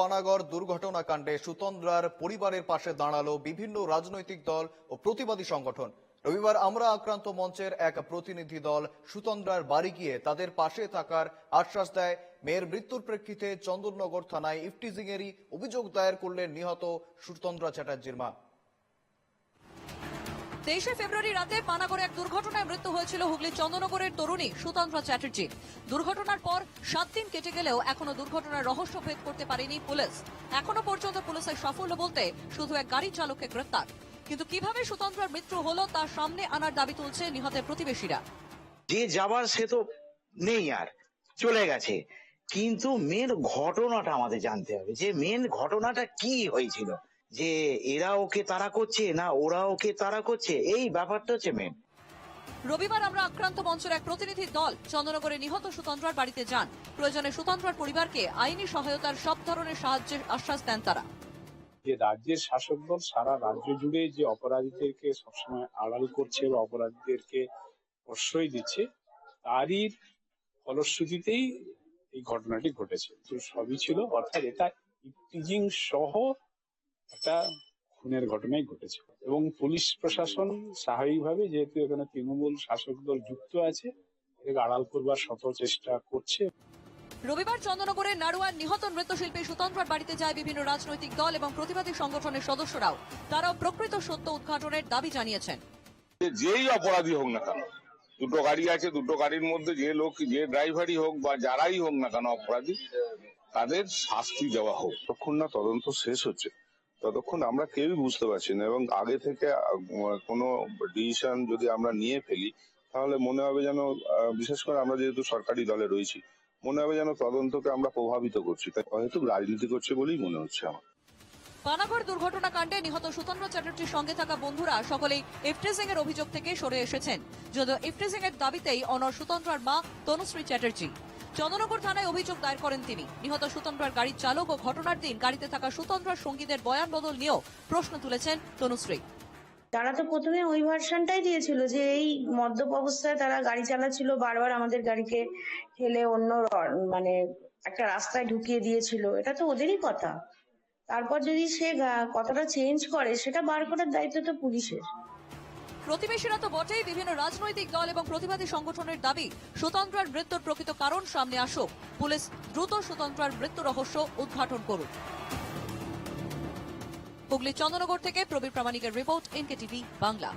পানাগড় দুর্ঘটনা কাণ্ডে সুতন্দ্রার পরিবারের পাশে দাঁড়ালো বিভিন্ন রাজনৈতিক দল ও প্রতিবাদী সংগঠন। রবিবার আমরা আক্রান্ত মঞ্চের এক প্রতিনিধি দল সুতন্দ্রার বাড়ি গিয়ে তাদের পাশে থাকার আশ্বাস দেয়। মেয়ের মৃত্যুর প্রেক্ষিতে চন্দননগর থানায় ইফটিজিং এরই অভিযোগ দায়ের করলেন নিহত সুতন্দ্রা চ্যাটার্জির মা। 23 ফেব্রুয়ারি রাতে পানাগড়ে এক দুর্ঘটনায় মৃত্যু হয়েছিল হুগলির চন্দননগরের তরুণী সুতন্দ্রা চ্যাটার্জি। দুর্ঘটনার পর 7 দিন কেটে গেলেও এখনো দুর্ঘটনার রহস্য ভেদ করতে পারেনি পুলিশ। এখনো পর্যন্ত পুলিশের সাফল্য বলতে শুধু এক গাড়ি চালককে গ্রেফতার। কিন্তু কিভাবে সুতন্দ্রার মৃত্যু হলো তার সামনে আনার দাবি তুলছে নিহতের প্রতিবেশীরা। যে যাবার সে তো নেই, আর চলে গেছে, কিন্তু মেন ঘটনাটা আমাদের জানতে হবে, যে মেন ঘটনাটা কি হয়েছিল, যে এরা ওকে তাড়া করছে না ওরা ওকে তাড়া করছে, এই ব্যাপারটা হচ্ছে মেন। রবিবার আমরা আক্রান্ত মঞ্চের এক প্রতিনিধি দল চন্দননগরে নিহত সুতন্দ্রার বাড়িতে যান। প্রয়োজনে সুতন্দ্রার পরিবারকে আইনি সহায়তার সব ধরনের সাহায্যের আশ্বাস দেন তারা। যে রাজ্যের শাসক দল সারা রাজ্য জুড়ে যে অপরাধীদেরকে সবসময় আড়াল করছে বা অপরাধীদেরকে প্রশ্রয় দিচ্ছে, তারই ফলশ্রুতিতেই এই ঘটনাটি ঘটেছে। তো সবই ছিল, অর্থাৎ এটা ইফটিজিং সহ একটা খুনের ঘটনাই ঘটেছে এবং পুলিশ প্রশাসন স্বাভাবিকভাবে, যেহেতু এখানে তৃণমূল শাসক দল যুক্ত আছে, এটাকে আড়াল করবার শত চেষ্টা করছে। রবিবার চন্দননগরের নাড়ুয়ার নিহত নৃত্যশিল্পী সুতন্দ্রার বাড়িতে যায় বিভিন্ন রাজনৈতিক দল এবং প্রতিবাদী সংগঠনের সদস্যরাও। তারাও প্রকৃত সত্য উদ্ঘাটনের দাবি জানিয়েছেন। যেই অপরাধী হোক না কেন, দুটো গাড়ি আছে, দুটো গাড়ির মধ্যে যে লোক, যে ড্রাইভারই হোক বা যারাই হোক না কেন অপরাধী, তাদের শাস্তি দেওয়া হোক। ততক্ষণ না তদন্ত শেষ হচ্ছে ততক্ষণ আমরা কেউই বুঝতে পারছি না, এবং আগে থেকে কোনো ডিসিশন যদি আমরা নিয়ে ফেলি তাহলে মনে হবে যেন, বিশেষ করে আমরা যেহেতু সরকারি দলে রয়েছি, মনে হবে যেন তদন্তকে আমরা প্রভাবিত করছি, তাই হয়তো রাজনীতি করছে বলেই মনে হচ্ছে আমার। পানাগড় দুর্ঘটনা কাণ্ডে নিহত সুতন্দ্রা চ্যাটার্জির সঙ্গে থাকা বন্ধুরা সকলেই ইফটিজিং এর অভিযোগ থেকে সরে এসেছেন। যদিও ইফটিজিং এর দাবিতেই অনড় সুতন্দ্রার মা তনুশ্রী চ্যাটার্জি। চন্দননগর থানায় অভিযোগ দায়ের করেন তিনি। নিহত সুতন্দ্রার গাড়ির চালক ও ঘটনার দিন গাড়িতে থাকা সুতন্দ্রার সঙ্গীদের বয়ান বদল নিয়েও প্রশ্ন তুলেছেন তনুশ্রী। তারা তো প্রথমে ওই ভার্সনটাই দিয়েছিল যে এই মদ্যপ অবস্থায় তারা গাড়ি চালাচ্ছিল, বারবার আমাদের গাড়িকে ঠেলে অন্য মানে একটা রাস্তায় ঢুকিয়ে দিয়েছিল। এটা তো ওদেরই কথা। তারপর যদি সে কথাটা চেঞ্জ করে, সেটা বার করার দায়িত্ব তো পুলিশের। প্রতিবেশীরা তো বটেই, বিভিন্ন রাজনৈতিক দল এবং প্রতিবাদী সংগঠনের দাবি সুতন্দ্রার মৃত্যুর প্রকৃত কারণ সামনে আসুক। পুলিশ দ্রুত সুতন্ত্রার মৃত্যু রহস্য উদ্ঘাটন করুক। হুগলি চন্দননগর থেকে প্রবীর প্রামাণিকের রিপোর্ট, এনকেটিভি বাংলা।